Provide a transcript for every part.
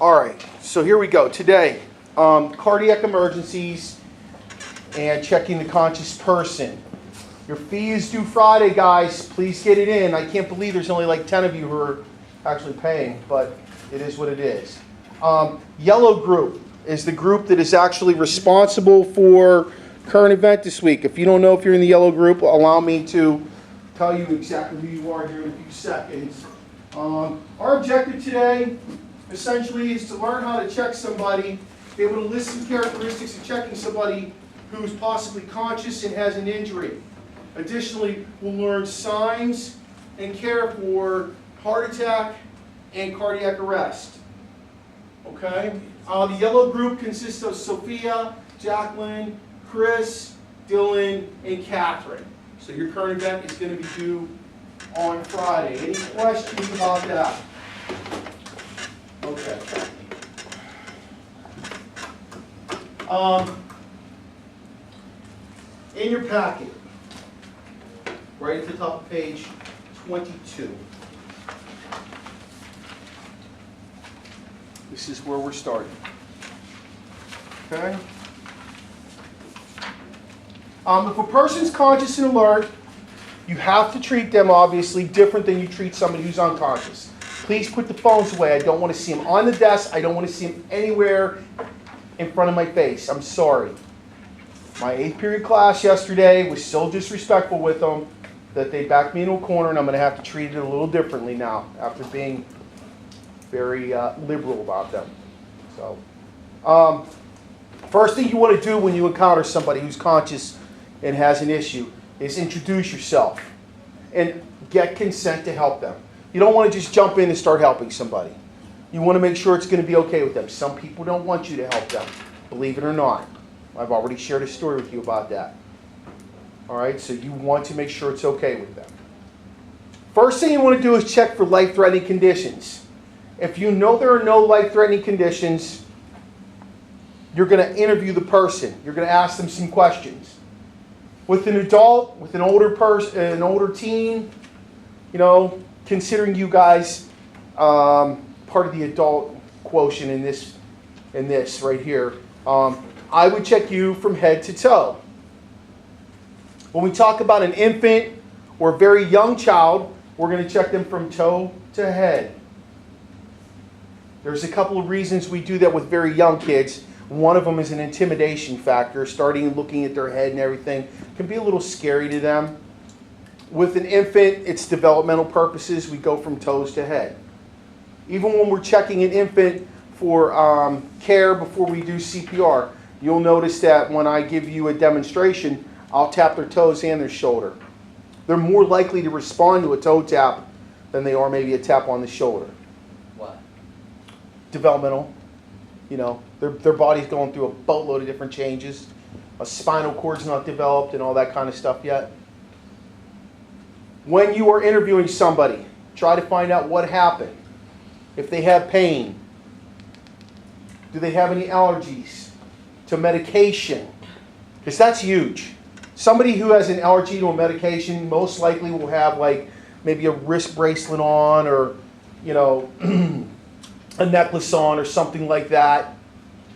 All right, so here we go. Today, cardiac emergencies and checking the conscious person. Your fee is due Friday, guys. Please get it in. I can't believe there's only like 10 of you who are actually paying, but it is what it is. Yellow group is the group that is actually responsible for current event this week. If you don't know if you're in the yellow group, allow me to tell you exactly who you are here in a few seconds. Our objective today essentially is to learn how to check somebody, be able to list some characteristics of checking somebody who's possibly conscious and has an injury. Additionally, we'll learn signs and care for heart attack and cardiac arrest. Okay? The yellow group consists of Sophia, Jacqueline, Chris, Dylan, and Catherine. So your current event is going to be due on Friday. Any questions about that? Okay. In your packet, right at the top of page 22. This is where we're starting. Okay? If a person's conscious and alert, you have to treat them, obviously, different than you treat somebody who's unconscious. Please put the phones away. I don't want to see them on the desk. I don't want to see them anywhere in front of my face. I'm sorry. My 8th period class yesterday was so disrespectful with them that they backed me into a corner, and I'm going to have to treat it a little differently now after being very liberal about them. So, first thing you want to do when you encounter somebody who's conscious and has an issue is introduce yourself and get consent to help them. You don't want to just jump in and start helping somebody. You want to make sure it's going to be okay with them. Some people don't want you to help them, believe it or not. I've already shared a story with you about that. All right, so you want to make sure it's okay with them. First thing you want to do is check for life-threatening conditions. If you know there are no life-threatening conditions, you're going to interview the person. You're going to ask them some questions. With an adult, with an older person, an older teen, you know, considering you guys part of the adult quotient in this right here, I would check you from head to toe. When we talk about an infant or a very young child, we're going to check them from toe to head. There's a couple of reasons we do that with very young kids. One of them is an intimidation factor. Starting looking at their head and everything can be a little scary to them. With an infant, it's developmental purposes. We go from toes to head. Even when we're checking an infant for care before we do CPR, you'll notice that when I give you a demonstration, I'll tap their toes and their shoulder. They're more likely to respond to a toe tap than they are maybe a tap on the shoulder. Why? Developmental. You know, their body's going through a boatload of different changes. A spinal cord's not developed and all that kind of stuff yet. When you are interviewing somebody, try to find out what happened. If they have pain. Do they have any allergies to medication? Because that's huge. Somebody who has an allergy to a medication most likely will have like maybe a wrist bracelet on or, you know, a necklace on or something like that.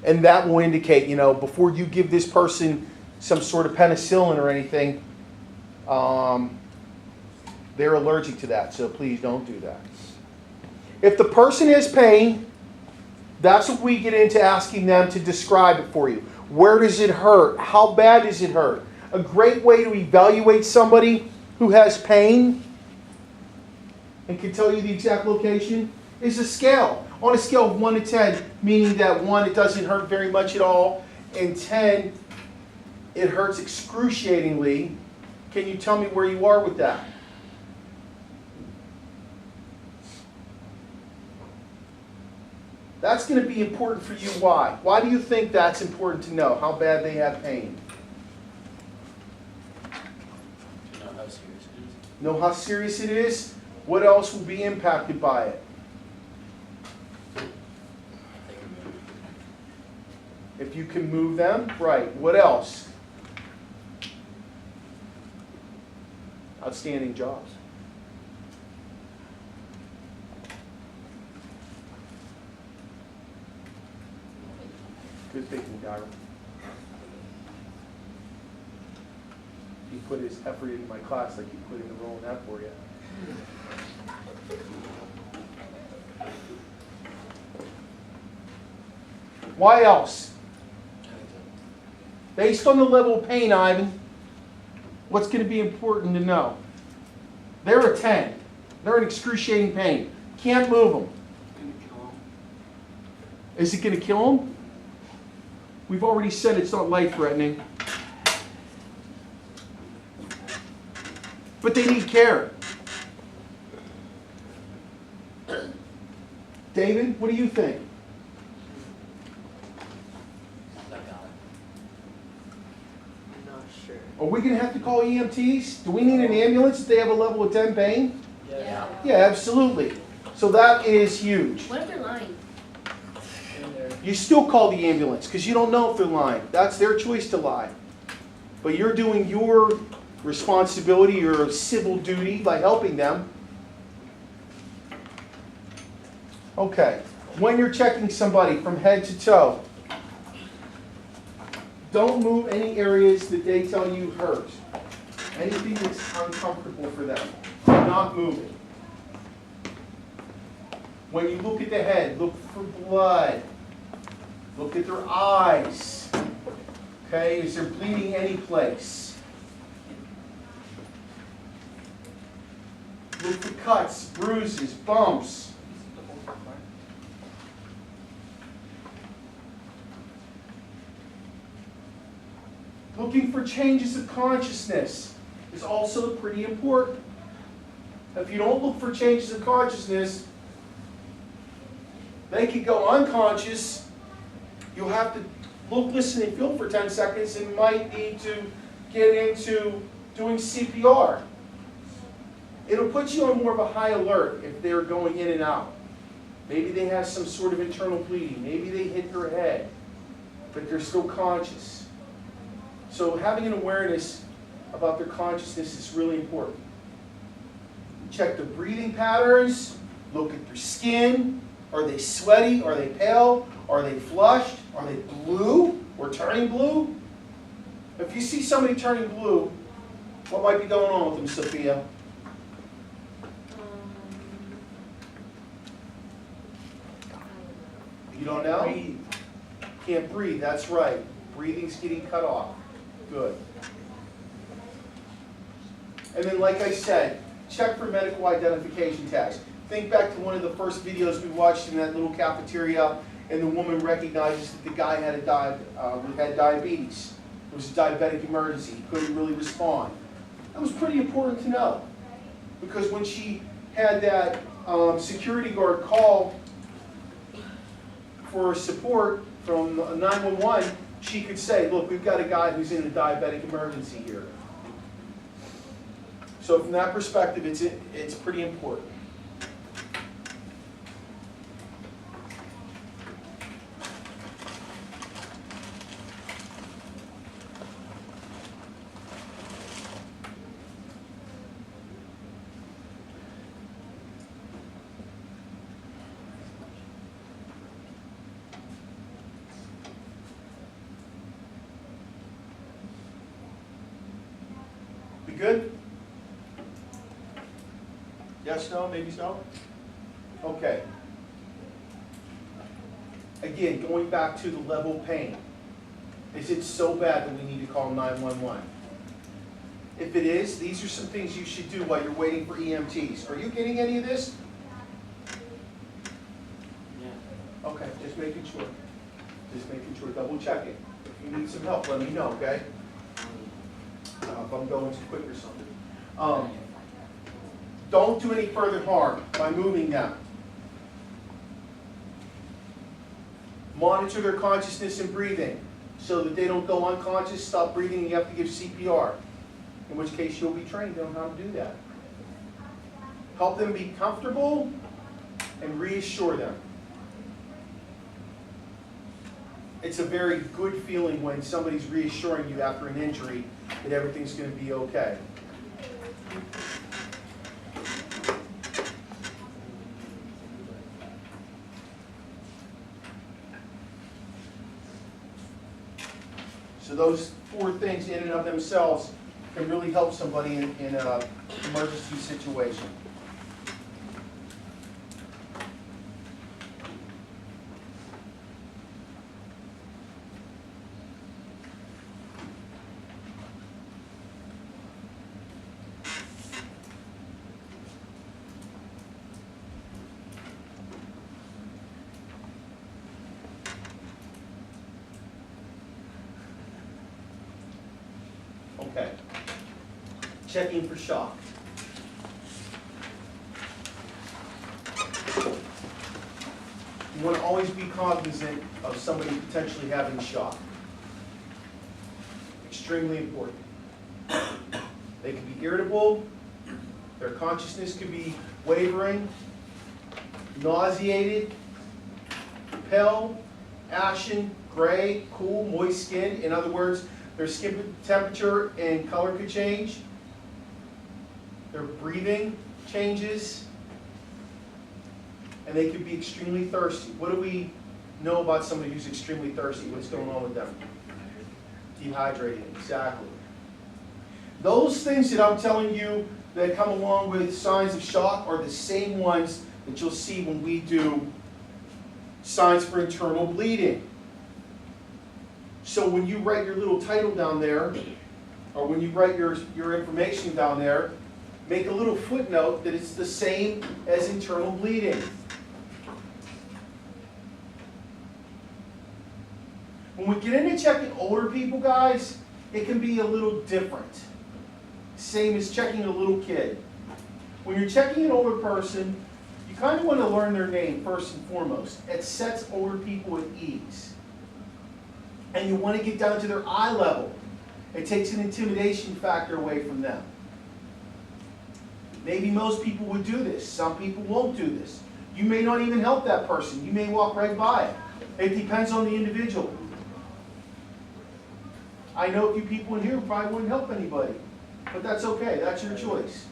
And that will indicate, you know, before you give this person some sort of penicillin or anything, they're allergic to that. So please don't do that. If the person has pain, that's what we get into asking them to describe it for you. Where does it hurt? How bad does it hurt? A great way to evaluate somebody who has pain and can tell you the exact location is a scale. On a scale of 1 to 10, meaning that 1, it doesn't hurt very much at all, and 10, it hurts excruciatingly. Can you tell me where you are with that? That's going to be important for you. Why? Why do you think that's important to know? How bad they have pain? Know how serious it is. Know how serious it is? What else will be impacted by it? They can move. If you can move them, right. What else? Outstanding jobs. Good thinking, Darryl. He put his effort into my class like he put in the role in that for you. Why else? Based on the level of pain, Ivan, what's going to be important to know? They're a 10. They're in excruciating pain. Can't move them. Is it going to kill them? We've already said it's not life-threatening. But they need care. David, what do you think? I got it. I'm not sure. Are we going to have to call EMTs? Do we need an ambulance if they have a level of 10 pain? Yeah. Yeah, absolutely. So that is huge. What if they're lying? In there. You still call the ambulance because you don't know if they're lying. That's their choice to lie. But you're doing your responsibility, your civil duty by helping them. Okay. When you're checking somebody from head to toe, don't move any areas that they tell you hurt. Anything that's uncomfortable for them, do not move it. When you look at the head, look for blood. Look at their eyes. Okay, is there bleeding any place? Look for cuts, bruises, bumps. Looking for changes of consciousness is also pretty important. If you don't look for changes of consciousness, they could go unconscious. You'll have to look, listen, and feel for 10 seconds and might need to get into doing CPR. It'll put you on more of a high alert if they're going in and out. Maybe they have some sort of internal bleeding. Maybe they hit their head, but they're still conscious. So having an awareness about their consciousness is really important. Check their breathing patterns. Look at their skin. Are they sweaty? Are they pale? Are they flushed? Are they blue or turning blue? If you see somebody turning blue, what might be going on with them, Sophia? You don't know? Breathe. Can't breathe, that's right. Breathing's getting cut off. Good. And then, like I said, check for medical identification tags. Think back to one of the first videos we watched in that little cafeteria, and the woman recognizes that the guy had diabetes. It was a diabetic emergency. He couldn't really respond. That was pretty important to know, because when she had that security guard call for support from 911, she could say, look, we've got a guy who's in a diabetic emergency here. So from that perspective, it's pretty important. Good? Yes, no, maybe so? Okay. Again, going back to the level of pain. Is it so bad that we need to call 911? If it is, these are some things you should do while you're waiting for EMTs. Are you getting any of this? Yeah. Okay, just making sure. Just making sure, double checking. If you need some help, let me know, okay? If I'm going too quick or something. Don't do any further harm by moving them. Monitor their consciousness and breathing so that they don't go unconscious, stop breathing, and you have to give CPR. In which case you'll be trained on how to do that. Help them be comfortable and reassure them. It's a very good feeling when somebody's reassuring you after an injury that everything's going to be okay. So those 4 things in and of themselves can really help somebody in an emergency situation. Okay. Checking for shock. You want to always be cognizant of somebody potentially having shock. Extremely important. They can be irritable, their consciousness could be wavering, nauseated, pale, ashen, gray, cool, moist skin. In other words, their skin temperature and color could change. Their breathing changes. And they could be extremely thirsty. What do we know about somebody who's extremely thirsty? What's going on with them? Dehydrated, exactly. Those things that I'm telling you that come along with signs of shock are the same ones that you'll see when we do signs for internal bleeding. So when you write your little title down there, or when you write your information down there, make a little footnote that it's the same as internal bleeding. When we get into checking older people, guys, it can be a little different. Same as checking a little kid. When you're checking an older person, you kind of want to learn their name first and foremost. It sets older people at ease. And you want to get down to their eye level. It takes an intimidation factor away from them. Maybe most people would do this. Some people won't do this. You may not even help that person. You may walk right by it. It depends on the individual. I know a few people in here who probably wouldn't help anybody. But that's okay. That's your choice.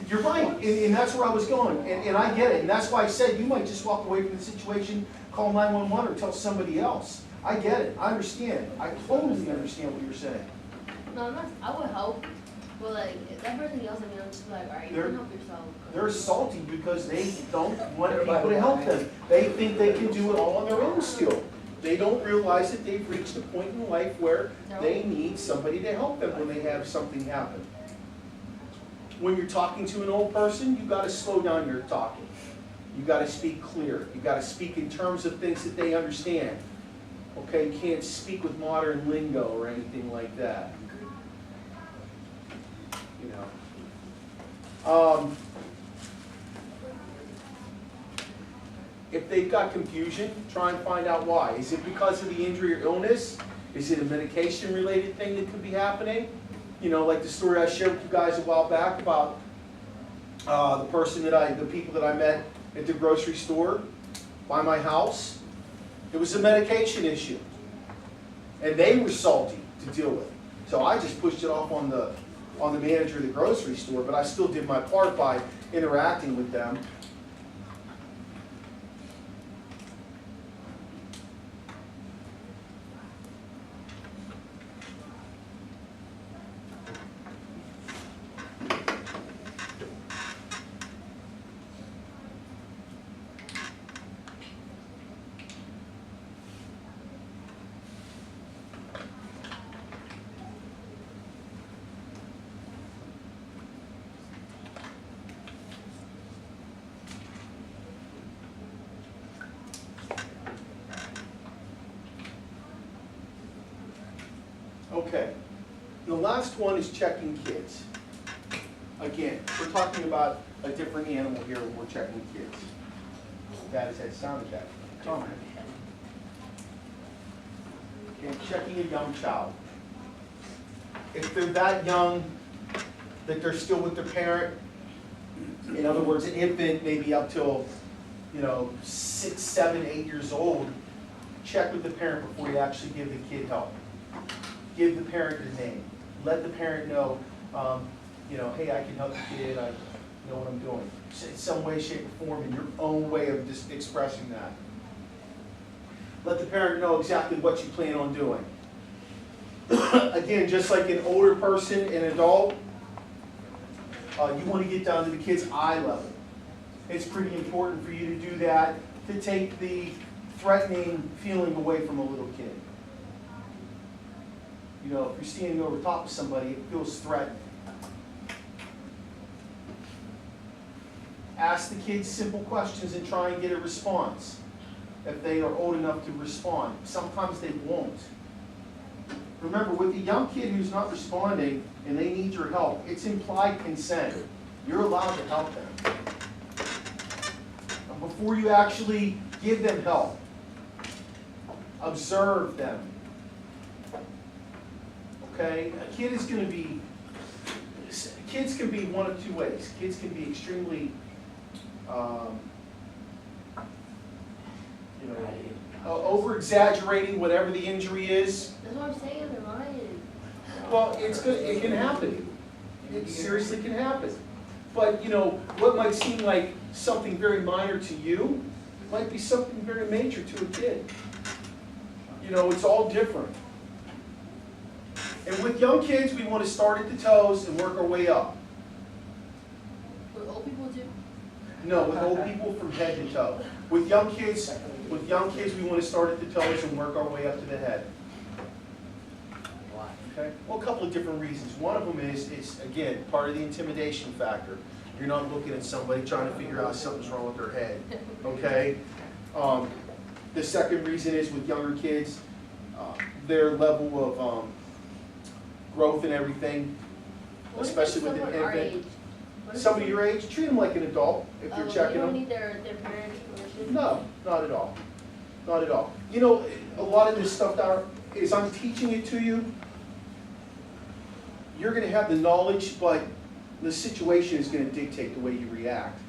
You're right, and that's where I was going, and I get it, and that's why I said you might just walk away from the situation, call 911 or tell somebody else. I get it, I understand, I totally understand what you're saying. No, I'm not, I would help, but like, if that person yells at me, I'm just like, alright, you can help yourself. They're salty because they don't want people to help them. They think they can do it all on their own still. They don't realize that they've reached a point in life where they need somebody to help them when they have something happen. When you're talking to an old person, you've got to slow down your talking. You've got to speak clear. You've got to speak in terms of things that they understand. Okay, you can't speak with modern lingo or anything like that. You know. If they've got confusion, try and find out why. Is it because of the injury or illness? Is it a medication-related thing that could be happening? You know, like the story I shared with you guys a while back about the people that I met at the grocery store by my house. It was a medication issue. And they were salty to deal with. So I just pushed it off on the manager of the grocery store, but I still did my part by interacting with them. Okay, the last one is checking kids. Again, we're talking about a different animal here when we're checking kids. That is that sound effect. Tom. Okay, checking a young child. If they're that young that they're still with their parent, in other words, an infant maybe up till, 6, 7, 8 years old, check with the parent before you actually give the kid help. Give the parent your name. Let the parent know, hey, I can help the kid, I know what I'm doing. In some way, shape, or form, in your own way of just expressing that. Let the parent know exactly what you plan on doing. Again, just like an older person, an adult, you want to get down to the kid's eye level. It's pretty important for you to do that, to take the threatening feeling away from a little kid. You know, if you're standing over top of somebody, it feels threatening. Ask the kids simple questions and try and get a response if they are old enough to respond. Sometimes they won't. Remember, with a young kid who's not responding and they need your help, it's implied consent. You're allowed to help them. Before you actually give them help, observe them. Okay? A kid is going to be, kids can be one of two ways. Kids can be extremely, over-exaggerating whatever the injury is. That's what I'm saying, they're lying. Well, it can happen. It seriously can happen. But, you know, what might seem like something very minor to you might be something very major to a kid. You know, it's all different. And with young kids, we want to start at the toes and work our way up. With old people too? No, with old people from head to toe. With young kids, we want to start at the toes and work our way up to the head. Why? Okay? Well, a couple of different reasons. One of them is, it's, again, part of the intimidation factor. You're not looking at somebody trying to figure out something's wrong with their head. Okay? The second reason is with younger kids, their level of growth and everything, What if especially it's with an someone our infant. age? What if Somebody it's- your age, treat them like an adult if you're They checking don't them. need their parents' permission? No, not at all. Not at all. You know, a lot of this stuff down is I'm teaching it to you. You're going to have the knowledge, but the situation is going to dictate the way you react.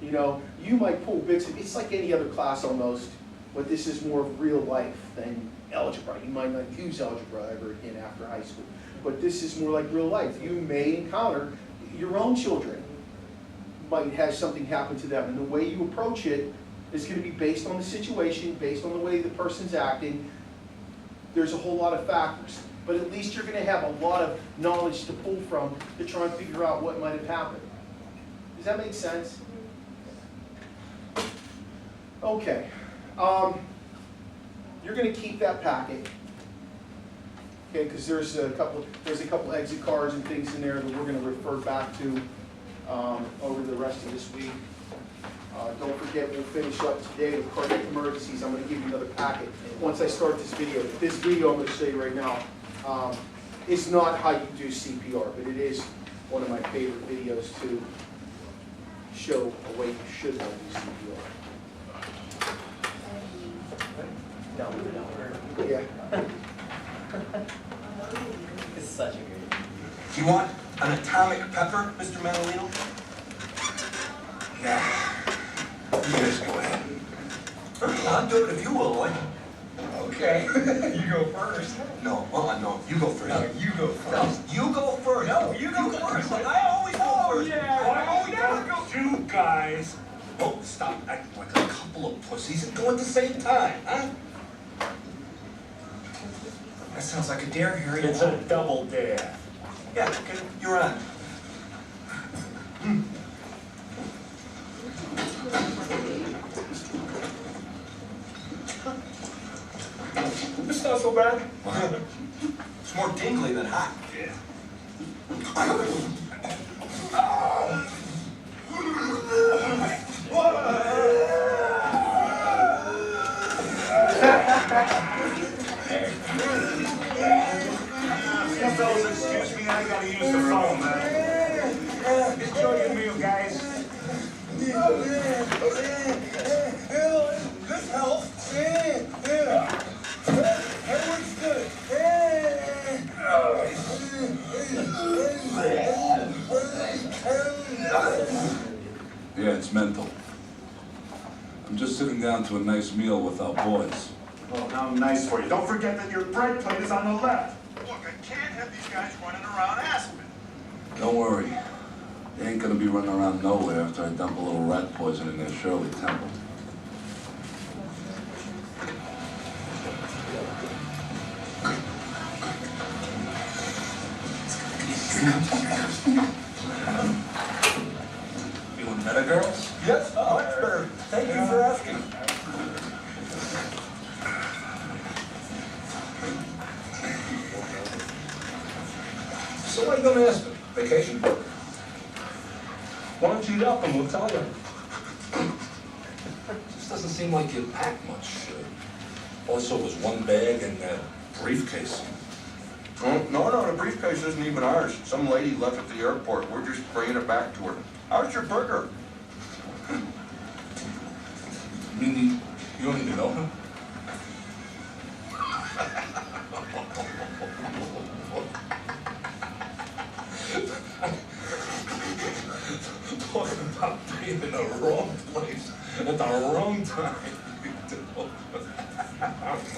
You know, you might pull bits of, it's like any other class almost, but this is more of real life than algebra. You might not use algebra ever again after high school, but this is more like real life. You may encounter your own children might have something happen to them, and the way you approach it is going to be based on the situation, based on the way the person's acting. There's a whole lot of factors, but at least you're going to have a lot of knowledge to pull from to try and figure out what might have happened. Does that make sense? Okay. You're going to keep that packet, okay? Because there's a couple exit cards and things in there that we're going to refer back to over the rest of this week. Don't forget, we'll finish up today with cardiac emergencies. I'm going to give you another packet once I start this video. This video I'm going to show you right now is not how you do CPR, but it is one of my favorite videos to show a way you should how to do CPR. Yeah. It's such a great. Do you want an atomic pepper, Mr. Manolino? Yeah. You guys go ahead. I'll do it if you will, Lloyd. Okay. You go first. No, no, you go first. No, you go first. You go first. No, you go first. Like, I always go first. I never go. You guys. Oh, stop acting like a couple of pussies and go at the same time, huh? That sounds like a dare, Harry. It's a double dare. Yeah, okay, you're on. It's not so bad. It's more tingly than hot. Yeah. You fellas, excuse me, I gotta use the phone, man. Enjoy your meal, guys. This helps. Everyone's good. Yeah, it's mental. I'm just sitting down to a nice meal with our boys. Well, how nice for you. Don't forget that your bread plate is on the left. Look, I can't have these guys running around Aspen. Don't worry. They ain't gonna be running around nowhere after I dump a little rat poison in their Shirley Temple. Met a girls? Yes, much better. Thank you for asking. So what are you gonna ask me? Vacation? Why don't you eat up and we'll tell you? This doesn't seem like you pack much. All I saw was one bag and that briefcase. Oh, no, the briefcase isn't even ours. Some lady left at the airport. We're just bringing it back to her. How's your burger? You mean you don't even know him? Talking about being in the wrong place at the wrong time.